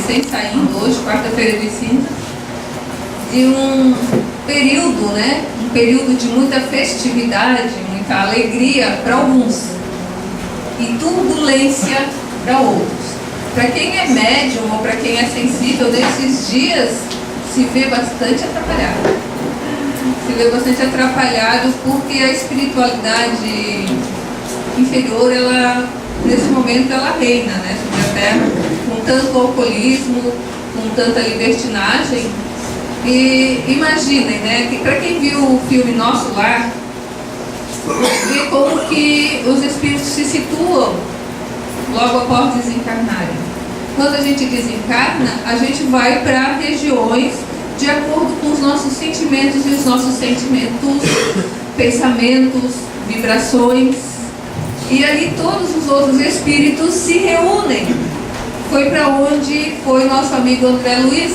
recém-saindo hoje, quarta-feira de cinza, de um período, né? Um período de muita festividade, muita alegria para alguns e turbulência para outros. Para quem é médium ou para quem é sensível, nesses dias se vê bastante atrapalhado. Se vê bastante atrapalhado porque a espiritualidade inferior, ela, nesse momento, ela reina, né, sobre a Terra, com tanto alcoolismo, com tanta libertinagem. E imaginem, né, que para quem viu o filme Nosso Lar, vê como que os espíritos se situam logo após desencarnarem. Quando a gente desencarna, a gente vai para regiões de acordo com os nossos sentimentos, e os nossos sentimentos, pensamentos, vibrações, e ali todos os outros espíritos se reúnem. Foi para onde foi nosso amigo André Luiz.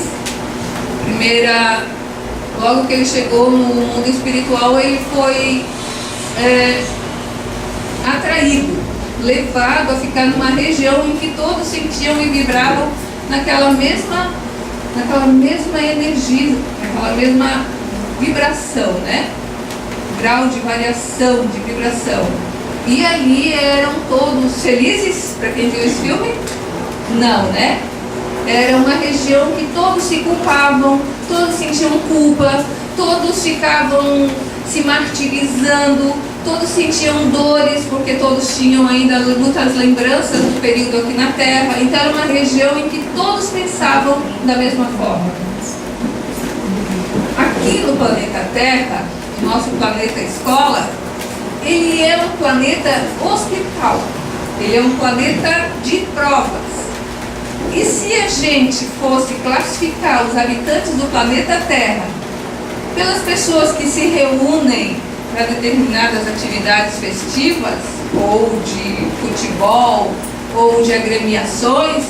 Logo que ele chegou no mundo espiritual, ele foi atraído, levado a ficar numa região em que todos sentiam e vibravam naquela mesma energia, naquela mesma vibração, né? Grau de variação de vibração. E ali eram todos felizes, para quem viu esse filme? Não, né? Era uma região que todos se culpavam, todos sentiam culpa, todos ficavam se martirizando, todos sentiam dores, porque todos tinham ainda muitas lembranças do período aqui na Terra. Então era uma região em que todos pensavam da mesma forma. Aqui no planeta Terra, nosso planeta escola, ele é um planeta hospital, ele é um planeta de provas. E se a gente fosse classificar os habitantes do planeta Terra pelas pessoas que se reúnem para determinadas atividades festivas, ou de futebol, ou de agremiações,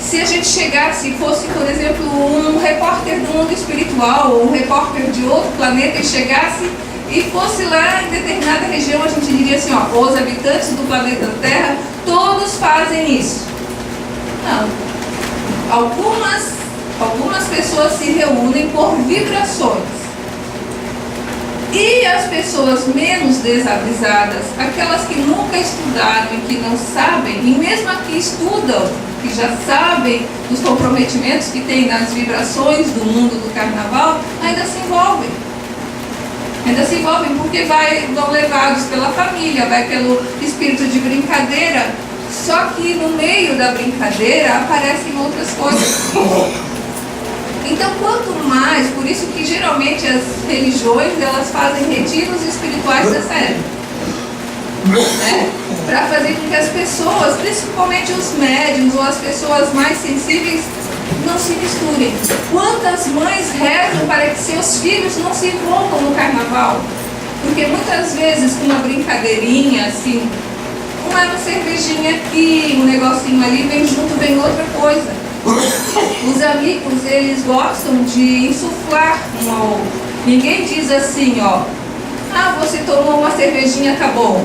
se a gente chegasse e fosse, por exemplo, um repórter do mundo espiritual, ou um repórter de outro planeta, e chegasse e fosse lá em determinada região, a gente diria assim, ó, os habitantes do planeta Terra, todos fazem isso. Não. Algumas pessoas se reúnem por vibrações. E as pessoas menos desavisadas, aquelas que nunca estudaram e que não sabem, e mesmo as que estudam, que já sabem dos comprometimentos que tem nas vibrações do mundo do carnaval, ainda se envolvem. Ainda se envolvem porque vão levados pela família, vai pelo espírito de brincadeira, só que no meio da brincadeira aparecem outras coisas. Então, quanto mais, por isso que geralmente as religiões, elas fazem retiros espirituais dessa época, né? Para fazer com que as pessoas, principalmente os médiuns ou as pessoas mais sensíveis, não se misturem. Quantas mães rezam para que seus filhos não se envolvam no carnaval? Porque muitas vezes com uma brincadeirinha assim, uma cervejinha aqui, um negocinho ali, vem junto, vem outra coisa. Os amigos, eles gostam de insuflar um ao outro. Ninguém diz assim, ó, ah, você tomou uma cervejinha, tá bom.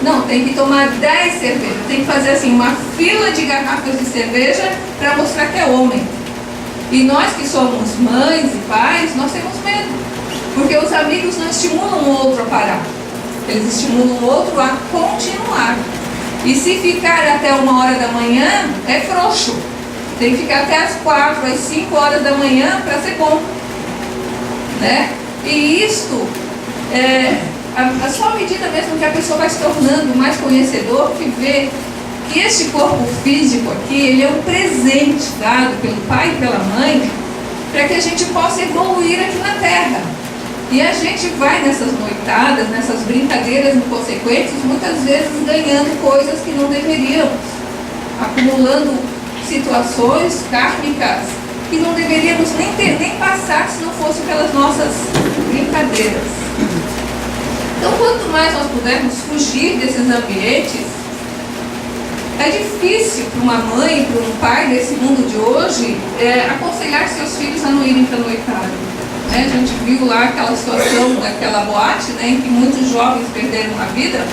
Não, tem que tomar 10 cervejas. Tem que fazer assim, uma fila de garrafas de cerveja para mostrar que é homem. E nós que somos mães e pais, nós temos medo. Porque os amigos não estimulam o outro a parar. Eles estimulam o outro a continuar. E se ficar até 1h da manhã, é frouxo. Tem que ficar até as 4, às 5 horas da manhã para ser bom, né? E isto a sua medida mesmo que a pessoa vai se tornando mais conhecedor, que vê que este corpo físico aqui, ele é um presente dado pelo pai e pela mãe para que a gente possa evoluir aqui na Terra. E a gente vai nessas noitadas, nessas brincadeiras inconsequentes, muitas vezes ganhando coisas que não deveríamos, acumulando situações kármicas que não deveríamos nem passar se não fosse pelas nossas brincadeiras. Então, quanto mais nós pudermos fugir desses ambientes, é difícil para uma mãe, para um pai desse mundo de hoje, aconselhar seus filhos a não irem para a noitada. A gente viu lá aquela situação daquela boate, né, em que muitos jovens perderam a vida.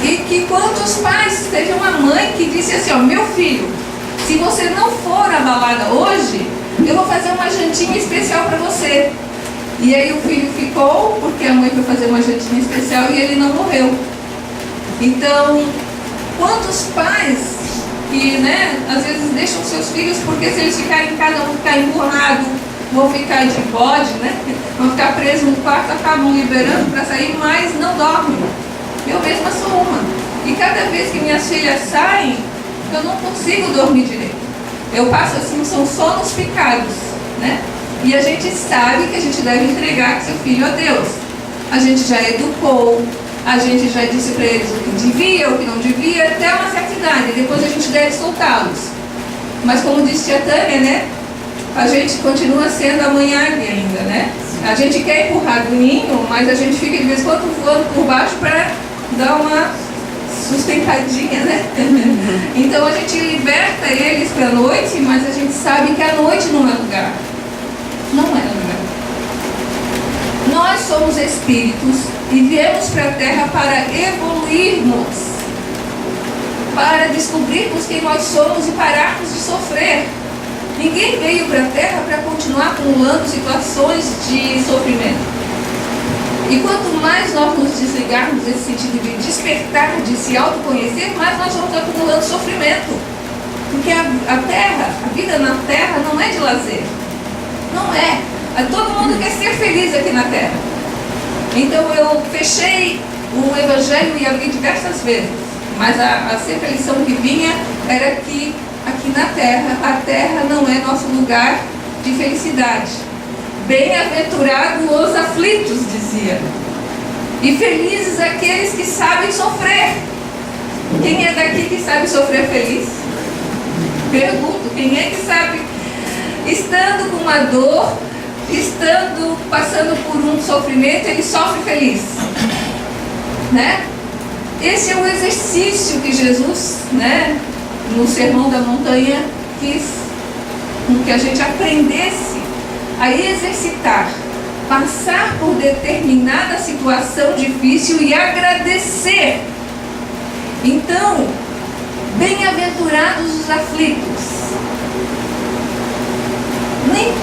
E que quantos pais, teve uma mãe que disse assim, ó, meu filho, Se você não for à balada hoje, eu vou fazer uma jantinha especial para você. E aí o filho ficou, porque a mãe foi fazer uma jantinha especial e ele não morreu. Então, quantos pais que, às vezes deixam seus filhos, porque se eles ficarem em casa vão ficar emburrados, vão ficar de bode, vão ficar presos no quarto, acabam liberando para sair, mas não dormem. Eu mesma sou uma. E cada vez que minhas filhas saem, eu não consigo dormir direito. Eu passo assim, são sonos picados, E a gente sabe que a gente deve entregar seu filho a Deus. A gente já educou, a gente já disse para eles o que devia, o que não devia, até uma certa idade. Depois a gente deve soltá-los. Mas como disse a Tânia, a gente continua sendo a mãe águia ainda, A gente quer empurrar do ninho, mas a gente fica de vez em quando voando por baixo para dar uma sustentadinha, Então a gente liberta eles para a noite, mas a gente sabe que a noite não é lugar. Não é lugar. Nós somos espíritos e viemos para a Terra para evoluirmos, para descobrirmos quem nós somos e pararmos de sofrer. Ninguém veio para a Terra para continuar acumulando situações de sofrimento. E quanto mais nós nos desligarmos desse sentido de despertar, de se autoconhecer, mais nós vamos acumulando sofrimento. Porque a Terra, a vida na Terra não é de lazer. Não é. Todo mundo quer ser feliz aqui na Terra. Então eu fechei o Evangelho e abri diversas vezes. Mas sempre a lição que vinha era que aqui na Terra, a Terra não é nosso lugar de felicidade. Bem-aventurados os aflitos, dizia. E felizes aqueles que sabem sofrer. Quem é daqui que sabe sofrer feliz? Pergunto, quem é que sabe, estando com uma dor, passando por um sofrimento, ele sofre feliz? Esse é o exercício que Jesus, no Sermão da Montanha, quis que a gente aprendesse a exercitar, passar por determinada situação difícil e agradecer. Então, bem-aventurados os aflitos. Nem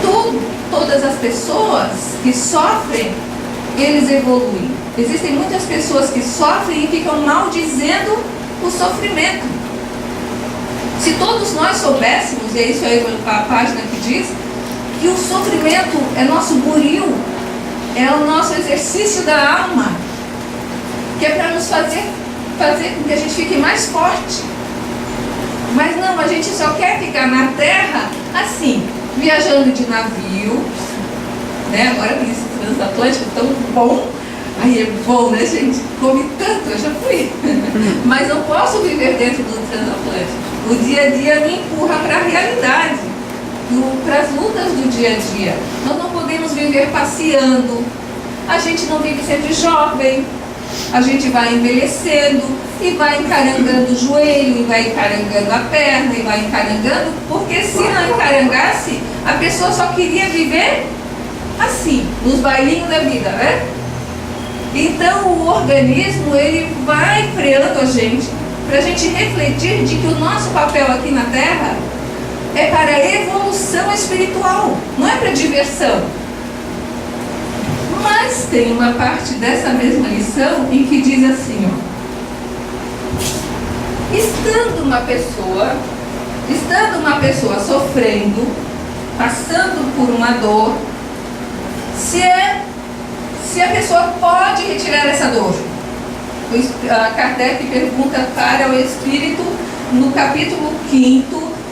todas as pessoas que sofrem, eles evoluem. Existem muitas pessoas que sofrem e ficam maldizendo o sofrimento. Se todos nós soubéssemos, e é isso aí a página que diz, que o sofrimento é nosso buril, é o nosso exercício da alma, que é para nos fazer com que a gente fique mais forte. Mas não, a gente só quer ficar na Terra assim, viajando de navio, agora com esse transatlântico tão bom. Aí é bom, gente? Come tanto, eu já fui. Mas não posso viver dentro do transatlântico. O dia a dia me empurra para a realidade, para as lutas do dia a dia. Nós não podemos viver passeando. A gente não vive sempre jovem. A gente vai envelhecendo e vai encarangando o joelho, e vai encarangando a perna, e vai encarangando, porque se não encarangasse, a pessoa só queria viver assim, nos bailinhos da vida, Então o organismo, ele vai freando a gente, para a gente refletir de que o nosso papel aqui na Terra é para a evolução espiritual, não é para diversão. Mas tem uma parte dessa mesma lição em que diz assim, estando uma pessoa passando por uma dor, se a pessoa pode retirar essa dor. Kardec pergunta para o Espírito no capítulo 5º,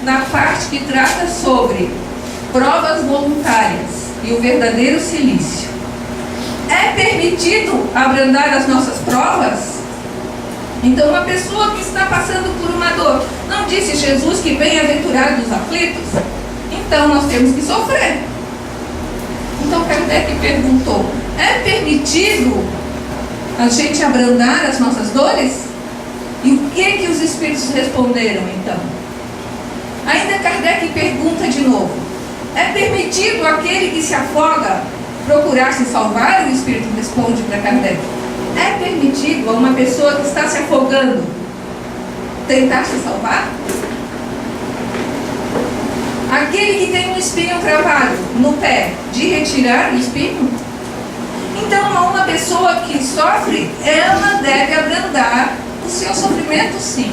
na parte que trata sobre provas voluntárias e o verdadeiro silício. É permitido abrandar as nossas provas? Então, uma pessoa que está passando por uma dor, não disse Jesus que bem-aventurados os aflitos? Então, nós temos que sofrer. Então, Kardec perguntou, é permitido a gente abrandar as nossas dores? E o que os espíritos responderam, então? Ainda Kardec pergunta de novo, é permitido aquele que se afoga procurar se salvar? O Espírito responde para Kardec, é permitido a uma pessoa que está se afogando tentar se salvar? Aquele que tem um espinho cravado no pé, de retirar o espinho? Então, uma pessoa que sofre, ela deve abrandar o seu sofrimento, sim.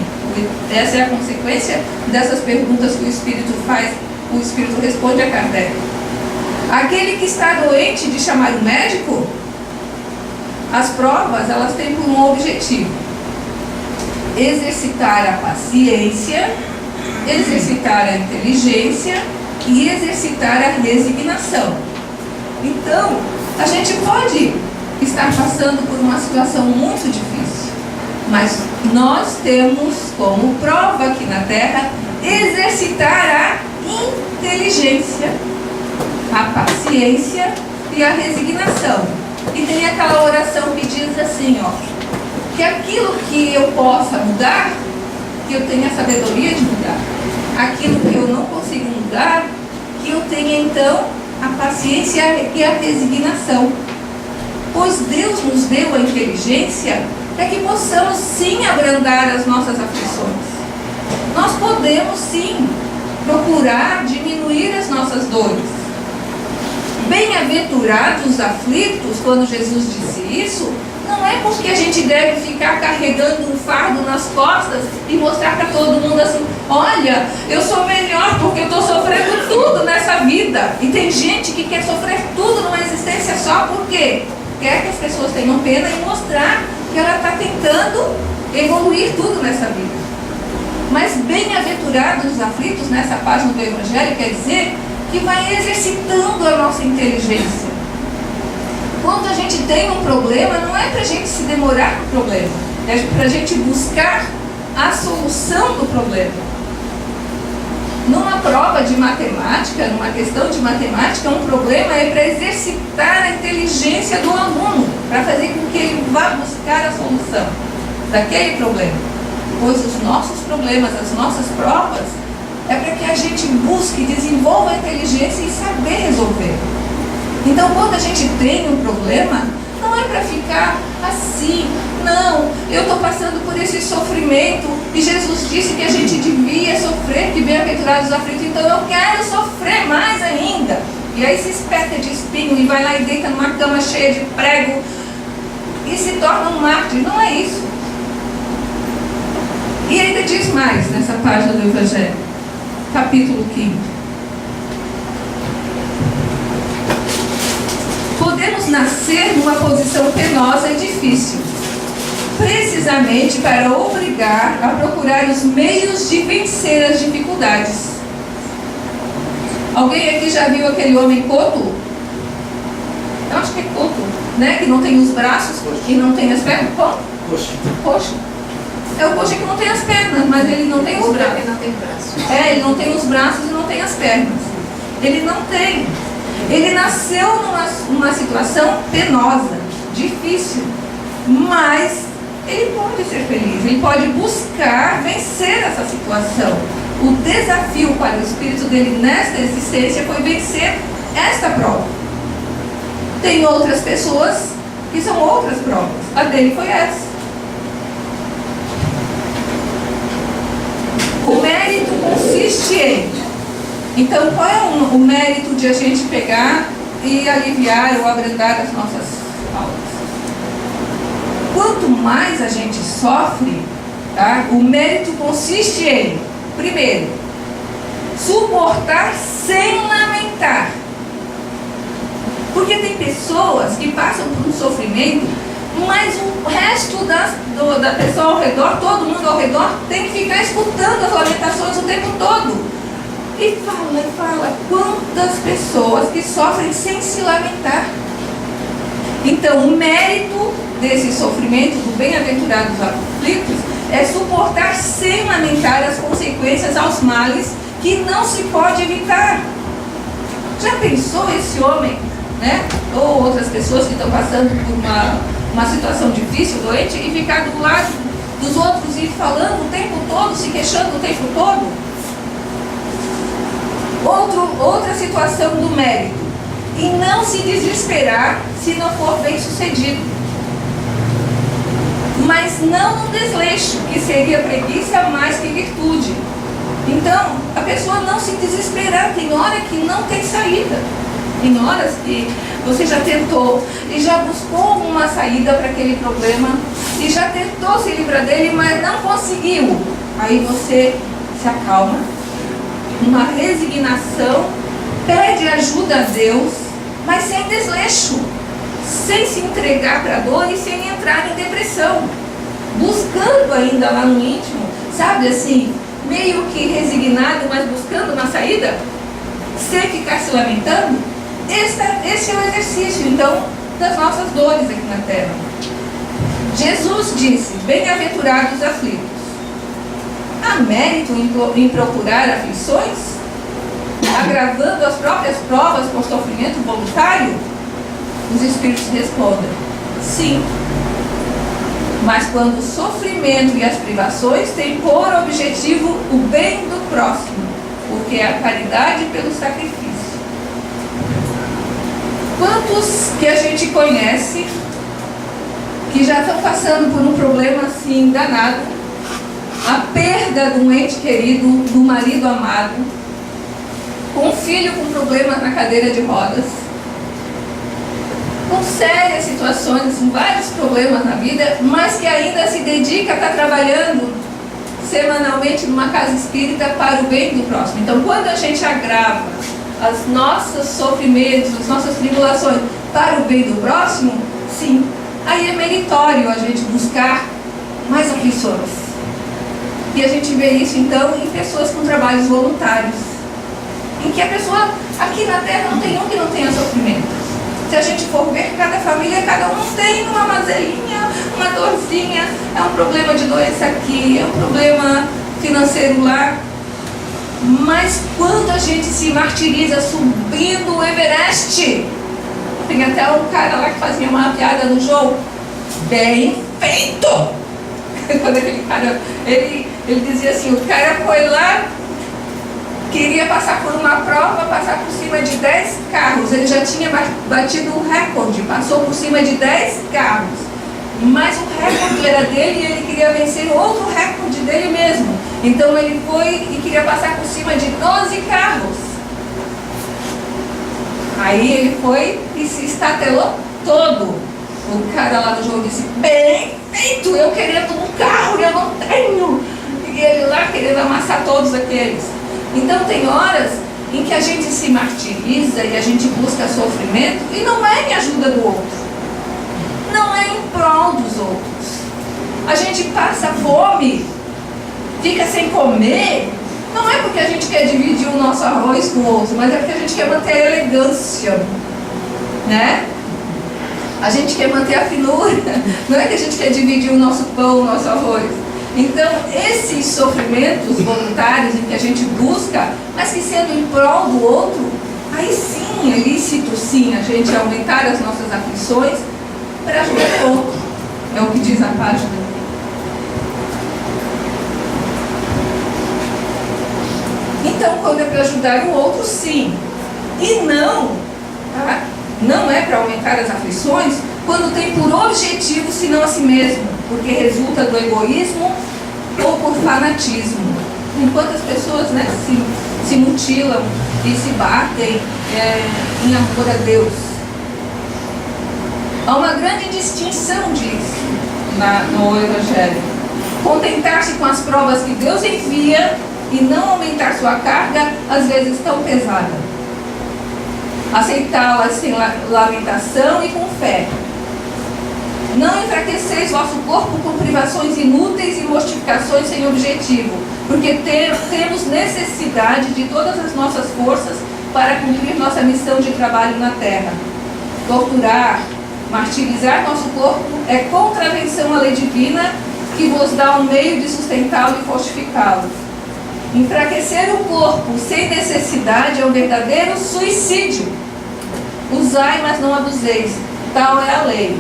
Essa é a consequência dessas perguntas que o Espírito faz, o Espírito responde a Kardec. Aquele que está doente, de chamar o médico, as provas, elas têm por um objetivo: exercitar a paciência, exercitar a inteligência e exercitar a resignação. Então, a gente pode estar passando por uma situação muito difícil, mas nós temos como prova aqui na Terra exercitar a inteligência, a paciência e a resignação. E tem aquela oração que diz assim, que aquilo que eu possa mudar, que eu tenha a sabedoria de mudar. Aquilo que eu não consigo mudar, que eu tenha então a paciência e a resignação. Pois Deus nos deu a inteligência para que possamos sim abrandar as nossas aflições. Nós podemos sim procurar diminuir as nossas dores. Bem-aventurados os aflitos, quando Jesus disse isso, não é porque a gente deve ficar carregando um fardo nas costas e mostrar para todo mundo assim: olha, eu sou melhor porque eu estou sofrendo tudo nessa vida. E tem gente que quer sofrer tudo numa existência só porque quer que as pessoas tenham pena e mostrar que ela está tentando evoluir tudo nessa vida. Mas bem-aventurados os aflitos, nessa página do Evangelho, quer dizer que vai exercitando a nossa inteligência. Quando a gente tem um problema, não é para a gente se demorar no problema, é para a gente buscar a solução do problema. Numa prova de matemática, numa questão de matemática, um problema é para exercitar a inteligência do aluno, para fazer com que ele vá buscar a solução daquele problema. Pois os nossos problemas, as nossas provas, é para que a gente busque, desenvolva a inteligência e saber resolver. Então, quando a gente tem um problema, não é para ficar assim: não, eu estou passando por esse sofrimento e Jesus disse que a gente devia sofrer, que bem-aventurados os aflitos, então eu quero sofrer mais ainda. E aí se espeta de espinho e vai lá e deita numa cama cheia de prego e se torna um mártir. Não é isso. E ainda diz mais nessa página do Evangelho, capítulo 5. Podemos nascer numa posição penosa e difícil, precisamente para obrigar a procurar os meios de vencer as dificuldades. Alguém aqui já viu aquele homem coto? Eu acho que é coto, né? Que não tem os braços e não tem as pernas. Coxo. É o coxo que não tem as pernas, mas ele não tem os braços. Ele não tem braços. Ele não tem os braços e não tem as pernas. Ele não tem. Ele nasceu numa situação penosa, difícil, mas ele pode ser feliz, ele pode buscar vencer essa situação. O desafio para o espírito dele nesta existência foi vencer esta prova. Tem outras pessoas que são outras provas, a dele foi essa. O mérito consiste em... Então, qual é o mérito de a gente pegar e aliviar ou abrandar as nossas almas? Quanto mais a gente sofre, tá? O mérito consiste em, primeiro, suportar sem lamentar. Porque tem pessoas que passam por um sofrimento, mas o resto da pessoa ao redor, todo mundo ao redor, tem que ficar escutando as lamentações o tempo todo. E fala, quantas pessoas que sofrem sem se lamentar. Então, o mérito desse sofrimento do bem-aventurados aflitos é suportar sem lamentar as consequências aos males que não se pode evitar. Já pensou esse homem, né? Ou outras pessoas que estão passando por uma situação difícil, doente, e ficar do lado dos outros e falando o tempo todo, se queixando o tempo todo? Outra situação do mérito: e não se desesperar se não for bem sucedido, mas não no desleixo, que seria preguiça mais que virtude. Então, a pessoa não se desesperar lugar, tem hora que não tem saída. Tem horas que você já tentou e já buscou uma saída para aquele problema e já tentou se livrar dele, mas não conseguiu. Aí você se acalma, uma resignação, pede ajuda a Deus, mas sem desleixo, sem se entregar para a dor e sem entrar em depressão, buscando ainda lá no íntimo, sabe assim, meio que resignado, mas buscando uma saída, sem ficar se lamentando. Esse é o exercício, então, das nossas dores aqui na terra. Jesus disse: bem-aventurados os aflitos. Há mérito em procurar aflições, agravando as próprias provas com sofrimento voluntário? Os Espíritos respondem: sim. Mas quando o sofrimento e as privações têm por objetivo o bem do próximo, porque é a caridade pelo sacrifício. Quantos que a gente conhece que já estão passando por um problema assim danado, a perda de um ente querido, do marido amado, com um filho com problemas na cadeira de rodas, com sérias situações, vários problemas na vida, mas que ainda se dedica a estar trabalhando semanalmente numa casa espírita para o bem do próximo. Então, quando a gente agrava os nossos sofrimentos, as nossas tribulações para o bem do próximo, sim, aí é meritório a gente buscar mais aflições. E a gente vê isso então em pessoas com trabalhos voluntários, em que a pessoa aqui na Terra não tem um que não tenha sofrimento. Se a gente for ver, cada família, cada um tem uma mazelinha, uma dorzinha, é um problema de doença aqui, é um problema financeiro lá. Mas quando a gente se martiriza subindo o Everest, tem até um cara lá que fazia uma piada no jogo, bem feito! Quando aquele cara, ele dizia assim, o cara foi lá, queria passar por uma prova, passar por cima de 10 carros, ele já tinha batido um recorde, passou por cima de 10 carros, mas o recorde era dele e ele queria vencer outro recorde dele mesmo. Então ele foi e queria passar por cima de 12 carros. Aí ele foi e se estatelou todo. O cara lá no jogo disse, bem feito, eu querendo um carro e eu não tenho. E ele lá querendo amassar todos aqueles. Então tem horas em que a gente se martiriza e a gente busca sofrimento e não é em ajuda do outro. Não é em prol dos outros. A gente passa fome, fica sem comer, não é porque a gente quer dividir o nosso arroz com o outro, mas é porque a gente quer manter a elegância, né? A gente quer manter a finura, não é que a gente quer dividir o nosso pão, o nosso arroz. Então, esses sofrimentos voluntários em que a gente busca, mas que sendo em prol do outro, aí sim, é lícito sim a gente aumentar as nossas aflições para ajudar o outro. É o que diz a página. Então, quando é para ajudar o outro, sim. E não, tá? Não é para aumentar as aflições quando tem por objetivo, senão a si mesmo, porque resulta do egoísmo ou por fanatismo. Enquanto as pessoas, né, se mutilam e se batem em amor a Deus. Há uma grande distinção disso no Evangelho. Contentar-se com as provas que Deus envia e não aumentar sua carga, às vezes tão pesada. Aceitá-las sem lamentação e com fé. Não enfraqueceis vosso corpo com privações inúteis e mortificações sem objetivo, porque temos necessidade de todas as nossas forças para cumprir nossa missão de trabalho na terra. Torturar, martirizar nosso corpo é contravenção à lei divina, que vos dá um meio de sustentá-lo e fortificá-lo. Enfraquecer o corpo sem necessidade é um verdadeiro suicídio. Usai, mas não abuseis. Tal é a lei.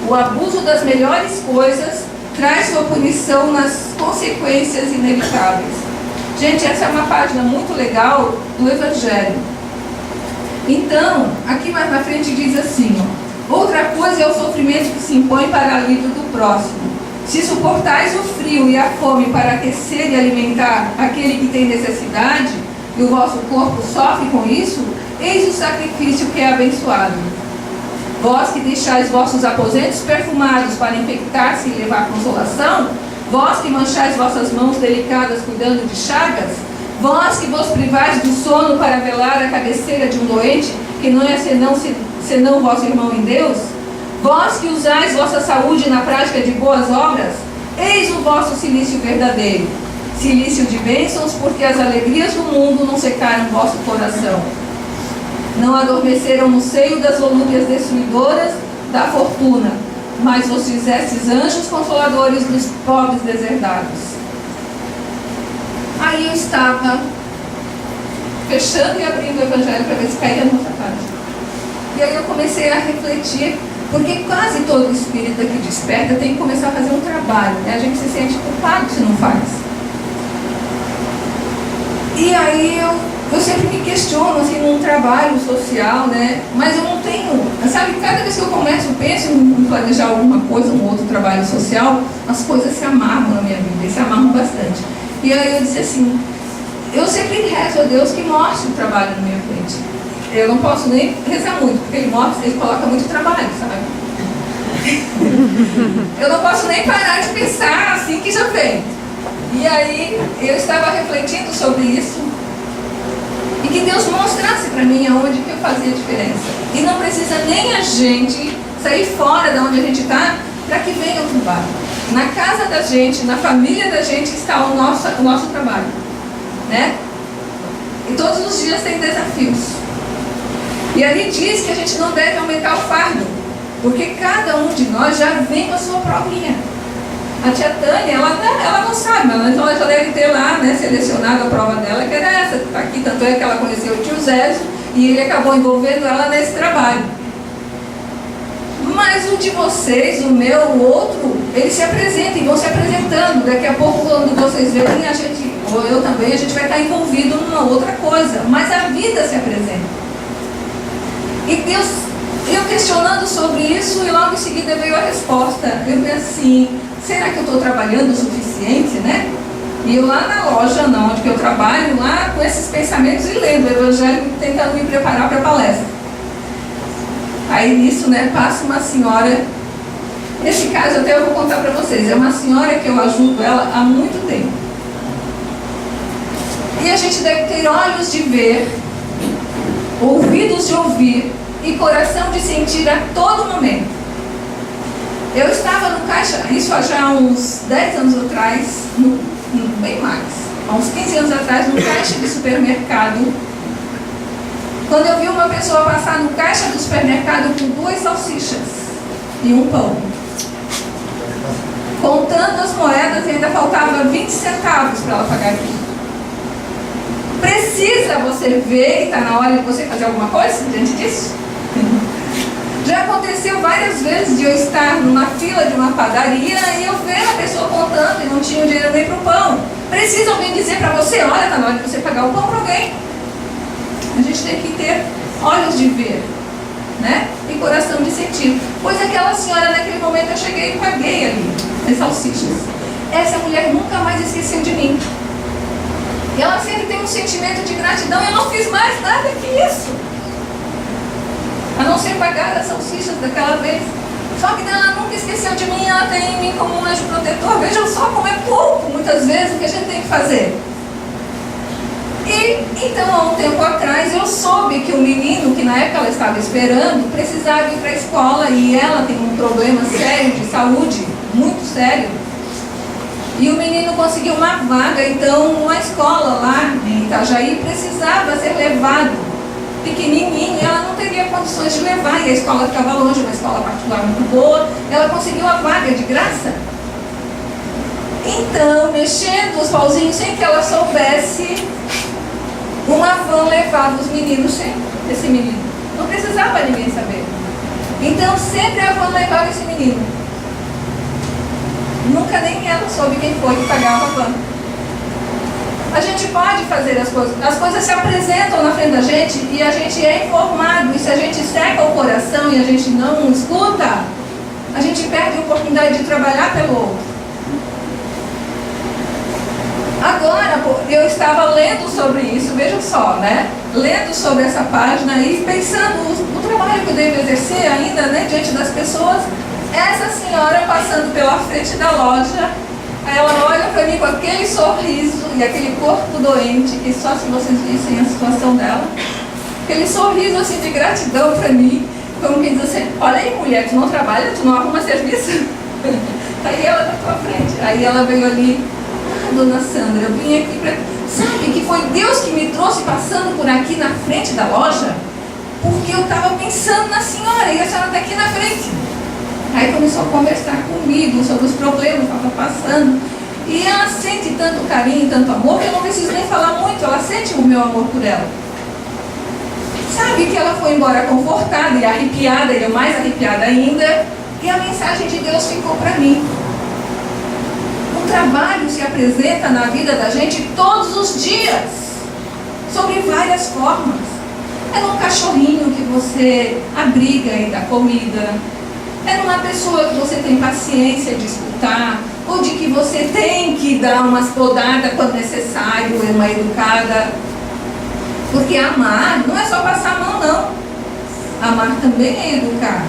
O abuso das melhores coisas traz sua punição nas consequências inevitáveis. Gente, essa é uma página muito legal do Evangelho. Então, aqui mais na frente diz assim, ó, outra coisa é o sofrimento que se impõe para alívio do próximo. Se suportais o frio e a fome para aquecer e alimentar aquele que tem necessidade, e o vosso corpo sofre com isso, eis o sacrifício que é abençoado. Vós que deixais vossos aposentos perfumados para infectar-se e levar consolação, vós que manchais vossas mãos delicadas cuidando de chagas, vós que vos privais do sono para velar a cabeceira de um doente, que não é senão vosso irmão em Deus, vós que usais vossa saúde na prática de boas obras, eis o vosso cilício verdadeiro, cilício de bênçãos, porque as alegrias do mundo não secaram vosso coração. Não adormeceram no seio das volúpias destruidoras da fortuna, mas vos fizestes anjos consoladores dos pobres deserdados. Aí eu estava fechando e abrindo o Evangelho para ver se caía na outra página. E aí eu comecei a refletir, porque quase todo espírita que desperta tem que começar a fazer um trabalho, né? A gente se sente culpado se não faz. E aí eu sempre me questiono, assim, num trabalho social, né? Mas eu não tenho, sabe, cada vez que eu começo, penso em planejar alguma coisa, um outro trabalho social, as coisas se amarram na minha vida, e se amarram bastante. E aí eu disse assim, eu sempre rezo a Deus que mostre o trabalho na minha frente. Eu não posso nem rezar muito, porque ele mostra, ele coloca muito trabalho, sabe? Eu não posso nem parar de pensar assim que já vem. E aí eu estava refletindo sobre isso, e que Deus mostrasse para mim aonde que eu fazia diferença. E não precisa nem a gente sair fora de onde a gente está para que venha o trabalho. Na casa da gente, na família da gente está o nosso trabalho, né? E todos os dias tem desafios. E ali diz que a gente não deve aumentar o fardo, porque cada um de nós já vem com a sua provinha. A tia Tânia, ela não sabe, mas então ela já deve ter lá, né, selecionado a prova dela, que era essa que está aqui. Tanto é que ela conheceu o tio Zézio e ele acabou envolvendo ela nesse trabalho. Mas o de vocês, o meu, o outro, eles se apresentam e vão se apresentando. Daqui a pouco, quando vocês verem, a gente, ou eu também, a gente vai estar envolvido numa outra coisa. Mas a vida se apresenta. E Deus, eu questionando sobre isso, e logo em seguida veio a resposta. Eu falei assim, será que eu estou trabalhando o suficiente, né? E eu lá na loja, não, onde eu trabalho, lá com esses pensamentos e lendo o Evangelho, tentando me preparar para a palestra. Aí nisso, né, passa uma senhora, nesse caso até eu vou contar para vocês, é uma senhora que eu ajudo ela há muito tempo. E a gente deve ter olhos de ver, ouvidos de ouvir e coração de sentir a todo momento. Eu estava no caixa, isso já há uns 10 anos atrás, bem mais, há uns 15 anos atrás, no caixa de supermercado, quando eu vi uma pessoa passar no caixa do supermercado com 2 salsichas e um pão. Contando as moedas, ainda faltava 20 centavos para ela pagar aquilo. Precisa você ver, está na hora de você fazer alguma coisa diante disso? Já aconteceu várias vezes de eu estar numa fila de uma padaria e eu ver a pessoa contando e não tinha dinheiro nem para o pão. Precisa alguém dizer para você, olha, está na hora de você pagar o pão para alguém. A gente tem que ter olhos de ver, né? E coração de sentir. Pois aquela senhora, naquele momento, eu cheguei e paguei ali as salsichas. Essa mulher nunca mais esqueceu de mim. E ela sempre tem um sentimento de gratidão. Eu não fiz mais nada que isso, a não ser pagar as salsichas daquela vez. Só que ela nunca esqueceu de mim. Ela tem em mim como um anjo protetor. Vejam só como é pouco, muitas vezes, o que a gente tem que fazer. E então, há um tempo atrás, eu soube que o menino, que na época ela estava esperando, precisava ir para a escola, e ela tem um problema sério de saúde, muito sério. E o menino conseguiu uma vaga, então, numa escola lá em Itajaí, precisava ser levado, pequenininho, e ela não teria condições de levar, e a escola ficava longe, uma escola particular muito boa. Ela conseguiu a vaga de graça. Então, mexendo os pauzinhos sem que ela soubesse, uma van levava os meninos sempre, esse menino. Não precisava ninguém saber. Então sempre a van levava esse menino. Nunca nem ela soube quem foi que pagava a van. A gente pode fazer as coisas se apresentam na frente da gente e a gente é informado. E se a gente seca o coração e a gente não escuta, a gente perde a oportunidade de trabalhar pelo outro. Agora, eu estava lendo sobre isso, vejam só, né? Lendo sobre essa página e pensando o trabalho que eu devo exercer ainda, né, diante das pessoas. Essa senhora passando pela frente da loja, ela olha para mim com aquele sorriso e aquele corpo doente, que só se vocês vissem a situação dela, aquele sorriso assim de gratidão para mim, como quem diz assim: olha aí, mulher, tu não trabalha, tu não arruma serviço. Aí ela na tua frente, aí ela veio ali: ah, dona Sandra, eu vim aqui para... Sabe que foi Deus que me trouxe passando por aqui na frente da loja, porque eu estava pensando na senhora e a senhora está aqui na frente. Aí começou a conversar comigo sobre os problemas que ela estava passando. E ela sente tanto carinho, tanto amor, que eu não preciso nem falar muito, ela sente o meu amor por ela. Sabe que ela foi embora confortada e arrepiada, e eu mais arrepiada ainda, e a mensagem de Deus ficou para mim. O trabalho se apresenta na vida da gente todos os dias, sobre várias formas. É num cachorrinho que você abriga e dá comida. É numa pessoa que você tem paciência de escutar, ou de que você tem que dar umas podadas quando necessário, é uma educada. Porque amar não é só passar a mão, não. Amar também é educar.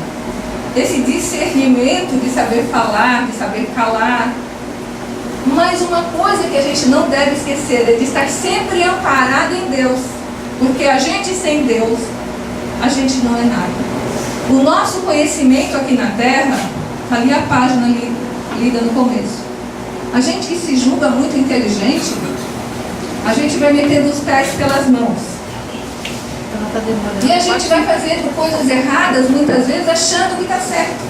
Esse discernimento de saber falar, de saber calar. Mas uma coisa que a gente não deve esquecer é de estar sempre amparado em Deus. Porque a gente sem Deus, a gente não é nada. O nosso conhecimento aqui na Terra, ali a página lida no começo. A gente que se julga muito inteligente, a gente vai metendo os pés pelas mãos. E a gente vai fazendo coisas erradas, muitas vezes, achando que está certo.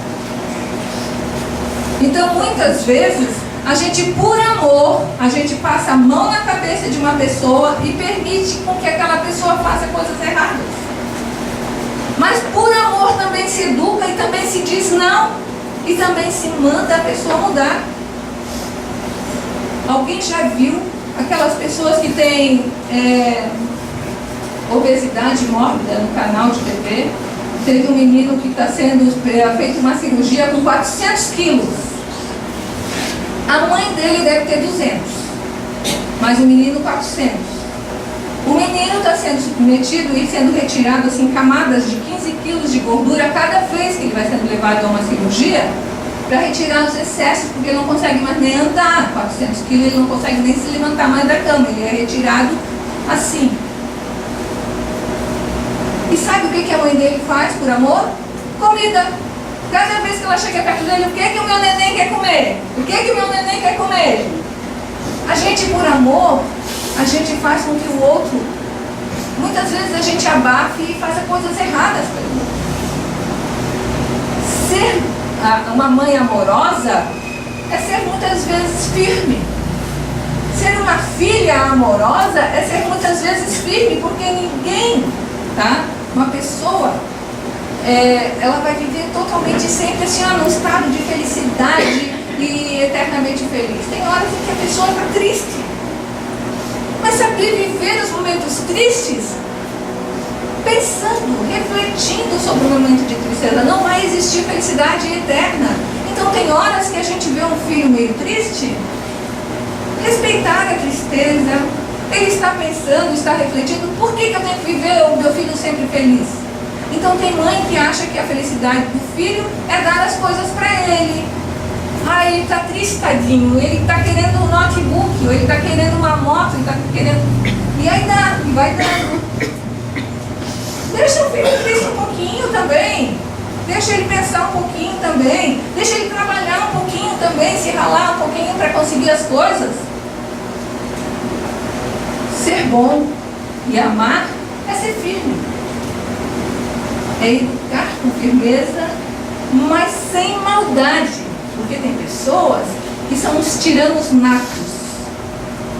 Então, muitas vezes, a gente, por amor, a gente passa a mão na cabeça de uma pessoa e permite com que aquela pessoa faça coisas erradas. Mas por amor também se educa e também se diz não. E também se manda a pessoa mudar. Alguém já viu aquelas pessoas que têm obesidade mórbida no canal de TV? Teve um menino que está sendo feito uma cirurgia com 400 quilos. A mãe dele deve ter 200. Mas o menino 400. O menino está sendo submetido e sendo retirado assim, camadas de 15 quilos de gordura cada vez que ele vai sendo levado a uma cirurgia, para retirar os excessos, porque ele não consegue mais nem andar. 400 quilos, ele não consegue nem se levantar mais da cama, ele é retirado assim. E sabe o que a mãe dele faz por amor? Comida. Cada vez que ela chega perto dele: o que o meu neném quer comer? O que o meu neném quer comer? A gente, por amor, a gente faz com que o outro, muitas vezes a gente abafe e faça coisas erradas pelo outro. Ser uma mãe amorosa é ser muitas vezes firme. Ser uma filha amorosa é ser muitas vezes firme, porque ninguém, tá? Uma pessoa, ela vai viver totalmente sempre assim, num estado de felicidade e eternamente feliz. Tem horas em que a pessoa está triste. Mas saber viver os momentos tristes, pensando, refletindo sobre o momento de tristeza. Não vai existir felicidade eterna. Então tem horas que a gente vê um filho meio triste, respeitar a tristeza. Ele está pensando, está refletindo: por que eu tenho que viver o meu filho sempre feliz? Então tem mãe que acha que a felicidade do filho é dar as coisas para ele. Ah, ele está triste, tadinho, ele está querendo um notebook, ou ele está querendo uma moto, ele está querendo... E aí dá, e vai dando. Deixa o filho triste um pouquinho também. Deixa ele pensar um pouquinho também. Deixa ele trabalhar um pouquinho também, se ralar um pouquinho para conseguir as coisas. Ser bom e amar é ser firme. É educar com firmeza, mas sem maldade. Porque tem pessoas que são os tiranos natos.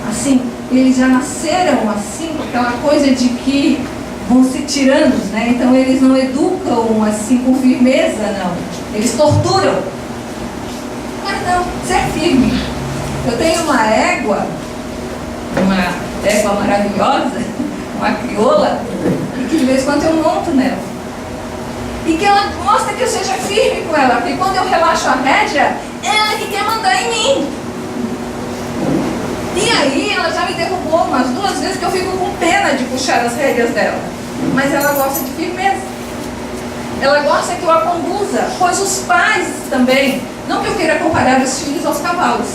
Assim, eles já nasceram assim, com aquela coisa de que vão ser tiranos, né? Então eles não educam assim com firmeza, não. Eles torturam. Mas não, ser firme. Eu tenho uma égua maravilhosa, uma crioula, e que de vez em quando eu monto nela. E que ela mostra que eu seja firme com ela, porque quando eu relaxo a rédea, ela que quer mandar em mim. E aí ela já me derrubou umas 2 vezes que eu fico com pena de puxar as rédeas dela. Mas ela gosta de firmeza. Ela gosta que eu a conduza, pois os pais também, não que eu queira comparar os filhos aos cavalos,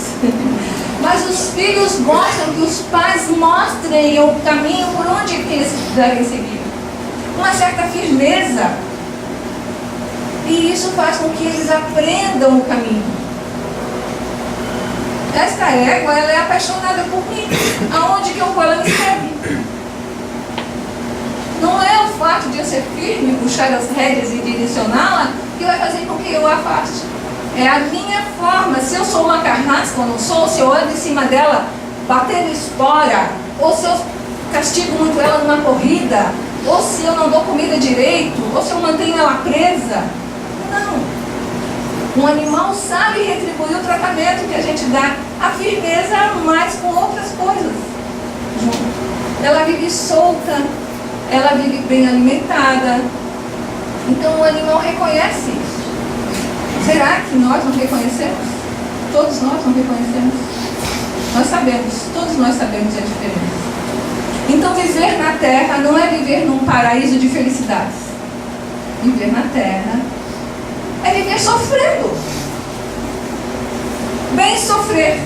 mas os filhos gostam que os pais mostrem o caminho por onde eles devem seguir. Uma certa firmeza. E isso faz com que eles aprendam o caminho. Esta égua, ela é apaixonada por mim. Aonde que eu vou, ela me segue. Não é o fato de eu ser firme, puxar as rédeas e direcioná-la que vai fazer com que eu a afaste. É a minha forma. Se eu sou uma carrasca ou não sou, se eu ando em cima dela batendo espora, ou se eu castigo muito ela numa corrida, ou se eu não dou comida direito, ou se eu mantenho ela presa. Não. Um animal sabe retribuir o tratamento que a gente dá. A firmeza, mais com outras coisas. Ela vive solta, ela vive bem alimentada. Então o animal reconhece isso. Será que nós não reconhecemos? Todos nós não reconhecemos? Nós sabemos, todos nós sabemos a diferença. Então viver na terra não é viver num paraíso de felicidades. Viver na terra é viver sofrendo. Bem sofrer.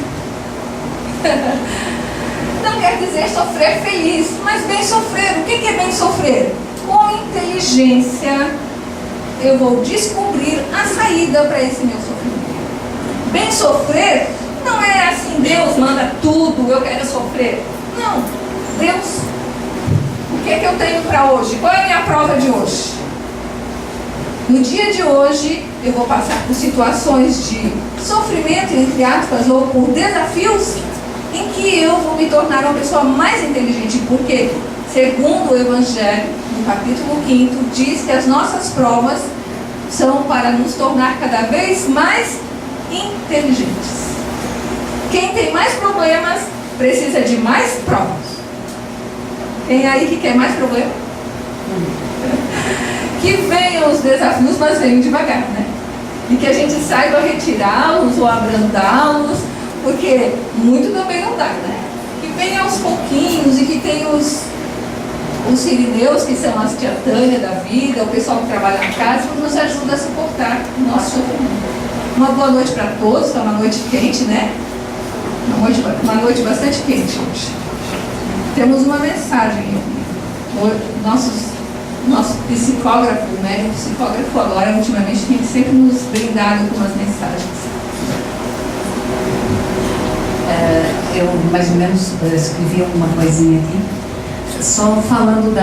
Não quer dizer sofrer feliz, mas bem sofrer. O que é bem sofrer? Com inteligência, eu vou descobrir a saída para esse meu sofrimento. Bem sofrer não é assim, Deus manda tudo, eu quero sofrer. Não. Deus, o que é que eu tenho para hoje? Qual é a minha prova de hoje? No dia de hoje, eu vou passar por situações de sofrimento, entre aspas, ou por desafios, em que eu vou me tornar uma pessoa mais inteligente. Porque, segundo o Evangelho, no capítulo 5, diz que as nossas provas são para nos tornar cada vez mais inteligentes. Quem tem mais problemas, precisa de mais provas. Quem aí que quer mais problema? Que venham os desafios, mas venham devagar, né? E que a gente saiba retirá-los ou abrandá-los, porque muito também não dá, né? Que venha aos pouquinhos e que tenha os sirineus, que são as tia Tânia da vida, o pessoal que trabalha na casa, que nos ajuda a suportar o nosso sofrimento. Uma boa noite para todos, está uma noite quente, né? Uma noite bastante quente hoje. Temos uma mensagem aqui. Nosso psicógrafo, né? O psicógrafo agora, ultimamente, tem sempre nos brindado com umas mensagens. Eu mais ou menos escrevi uma coisinha aqui, só falando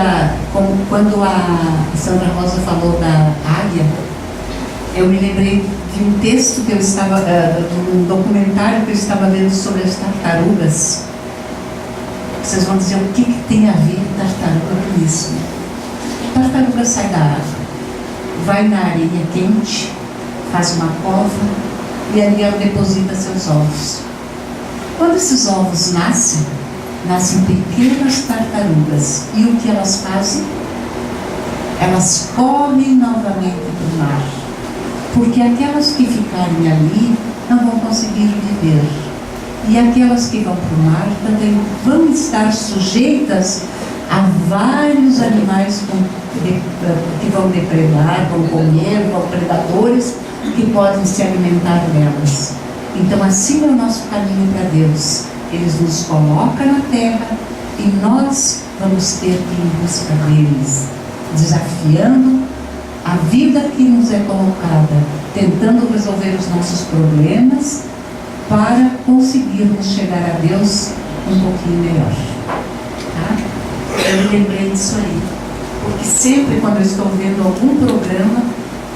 quando a Sandra Rosa falou da águia, eu me lembrei de um texto que eu estava, de um documentário que eu estava vendo sobre as tartarugas. Vocês vão dizer o que tem a ver tartaruga com isso? A tartaruga sai da água, vai na areia quente, faz uma cova e ali ela deposita seus ovos. Quando esses ovos nascem pequenas tartarugas. E o que elas fazem? Elas correm novamente para o mar. Porque aquelas que ficarem ali não vão conseguir viver. E aquelas que vão para o mar também vão estar sujeitas a vários animais que vão depredar, vão comer, vão predadores que podem se alimentar delas. Então assim é o nosso caminho para Deus. Ele nos coloca na terra e nós vamos ter que ir em busca deles, desafiando a vida que nos é colocada, tentando resolver os nossos problemas para conseguirmos chegar a Deus um pouquinho melhor. Tá? Eu me lembrei disso aí, porque sempre quando eu estou vendo algum programa,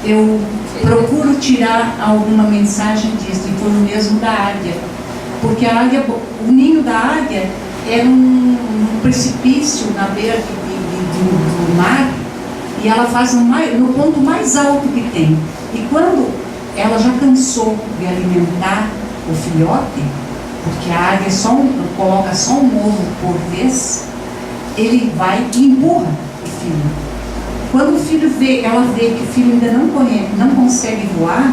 eu procuro tirar alguma mensagem disso, e foi o mesmo da águia, porque a águia, o ninho da águia era um precipício na beira do mar, e ela faz no ponto mais alto que tem. E quando ela já cansou de alimentar o filhote, porque a águia coloca só um ovo por vez, ele vai e empurra o filho. Quando o filho ela vê que o filho ainda não consegue voar,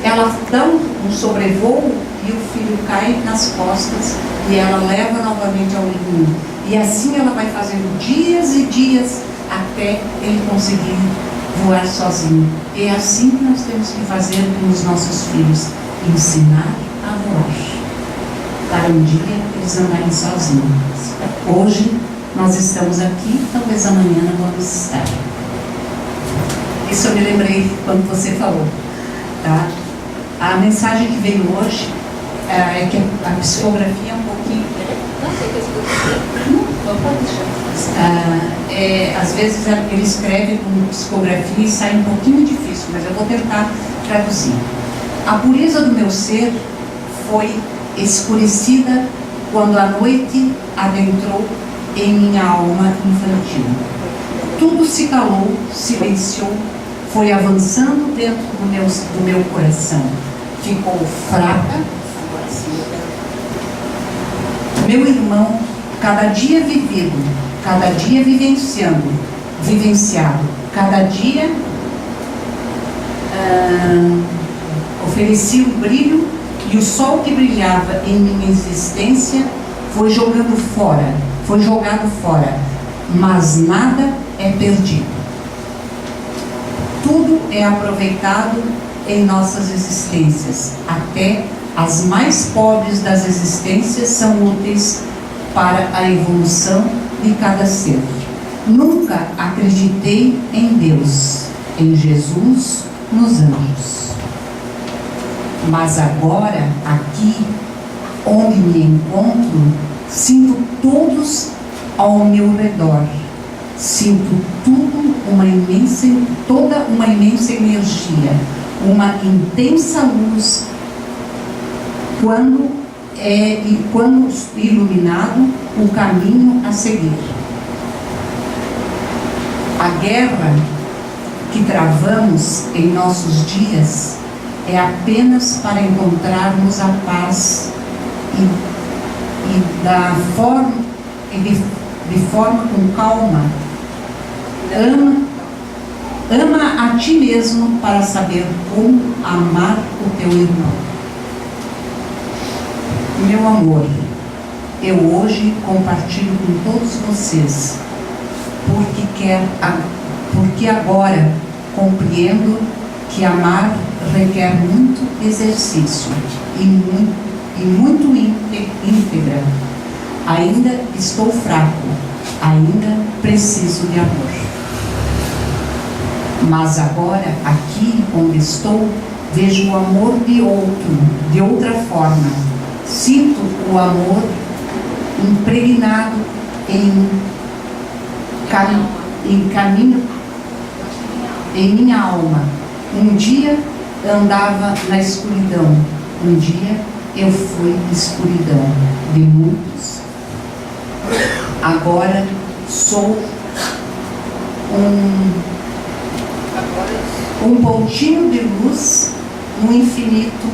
ela dá um sobrevoo e o filho cai nas costas e ela leva novamente ao mundo. E assim ela vai fazendo dias e dias até ele conseguir voar sozinho. E é assim que nós temos que fazer com os nossos filhos, ensinar a voar, para um dia eles andarem sozinhos. Hoje nós estamos aqui, talvez amanhã não vamos estar. Isso eu me lembrei quando você falou, tá? A mensagem que veio hoje é que a psicografia é um pouquinho... às vezes ele escreve com psicografia e sai um pouquinho difícil, mas eu vou tentar traduzir. A pureza do meu ser foi escurecida quando a noite adentrou em minha alma infantil. Tudo se calou, silenciou, foi avançando dentro do meu coração. Ficou fraca. Meu irmão, cada dia vivido, cada dia vivenciado, cada dia oferecia o brilho, e o sol que brilhava em minha existência foi jogado fora, mas nada é perdido. Tudo é aproveitado em nossas existências, até as mais pobres das existências são úteis para a evolução de cada ser. Nunca acreditei em Deus, em Jesus, nos anjos. Mas agora, aqui, onde me encontro, sinto todos ao meu redor. Sinto toda uma imensa energia, uma intensa luz, quando iluminado o caminho a seguir. A guerra que travamos em nossos dias é apenas para encontrarmos a paz de forma com calma. Ama a ti mesmo para saber como amar o teu irmão. Meu amor, eu hoje compartilho com todos vocês, porque agora compreendo que amar requer muito exercício e muito íntegra. Ainda estou fraco, ainda preciso de amor. Mas agora, aqui onde estou, vejo o amor de outra forma. Sinto o amor impregnado em minha alma. Um dia andava na escuridão, um dia eu fui escuridão de muitos. Agora sou um pontinho de luz no infinito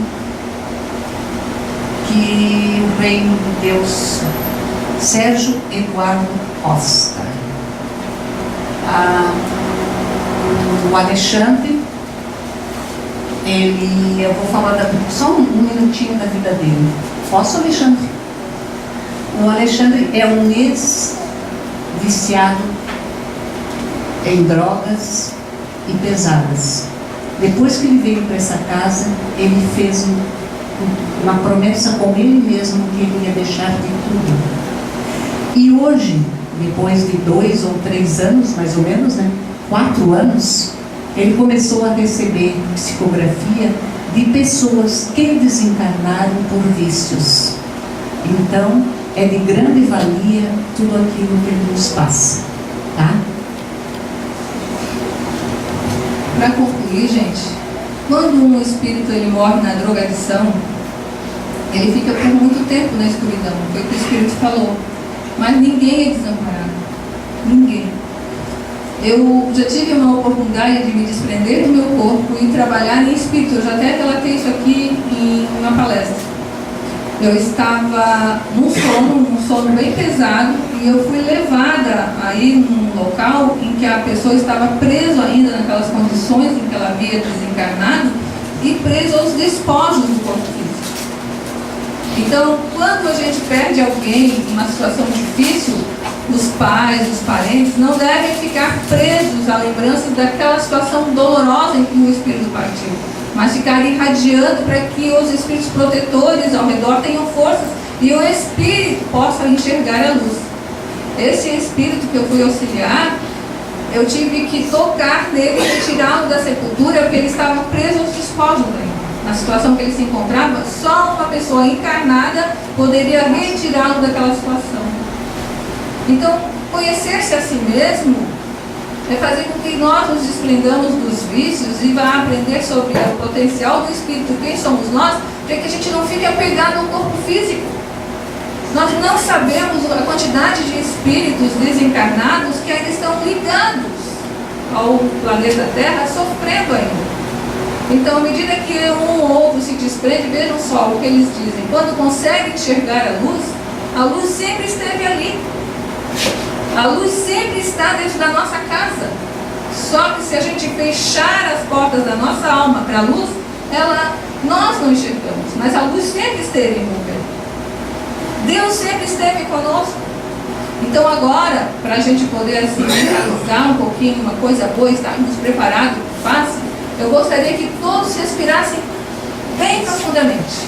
que o reino de Deus. Sérgio Eduardo Costa. O Alexandre, eu vou falar só um minutinho da vida dele. Posso, Alexandre? O Alexandre é um ex-viciado em drogas e pesadas. Depois que ele veio para essa casa, ele fez uma promessa com ele mesmo que ele ia deixar de tudo. E hoje, depois de 2 ou 3 anos, mais ou menos, 4 anos, ele começou a receber psicografia de pessoas que desencarnaram por vícios. Então, é de grande valia tudo aquilo que ele nos passa, tá? Para concluir, gente, quando um espírito ele morre na drogadição, ele fica por muito tempo na escuridão, foi o que o espírito falou. Mas ninguém é desamparado. Ninguém. Eu já tive uma oportunidade de me desprender do meu corpo e trabalhar em espírito. Eu já até relatei isso aqui em uma palestra. Eu estava num sono bem pesado, e eu fui levada aí num local em que a pessoa estava presa ainda naquelas condições em que ela havia desencarnado e presa aos despojos do corpo físico. Então, quando a gente perde alguém em uma situação difícil, os pais, os parentes não devem ficar presos à lembrança daquela situação dolorosa em que o espírito partiu, mas ficar irradiando para que os espíritos protetores ao redor tenham forças e o espírito possa enxergar a luz. Esse espírito que eu fui auxiliar, eu tive que tocar nele e tirá-lo da sepultura, porque ele estava preso aos despojos ainda. Na situação que ele se encontrava, só uma pessoa encarnada poderia retirá-lo daquela situação. Então, conhecer-se a si mesmo é fazer com que nós nos desprendamos dos vícios e vá aprender sobre o potencial do espírito, quem somos nós, para que a gente não fique apegado ao corpo físico. Nós não sabemos a quantidade de espíritos desencarnados que ainda estão ligados ao planeta Terra, sofrendo ainda. Então, à medida que um ou outro se desprende, vejam só o que eles dizem. Quando conseguem enxergar a luz sempre esteve ali. A luz sempre está dentro da nossa casa. Só que se a gente fechar as portas da nossa alma para a luz, nós não enxergamos, mas a luz sempre esteve envolvendo. Deus sempre esteve conosco. Então agora, para a gente poder assim, realizar um pouquinho uma coisa boa, estarmos preparados para o que faça, eu gostaria que todos respirassem bem profundamente.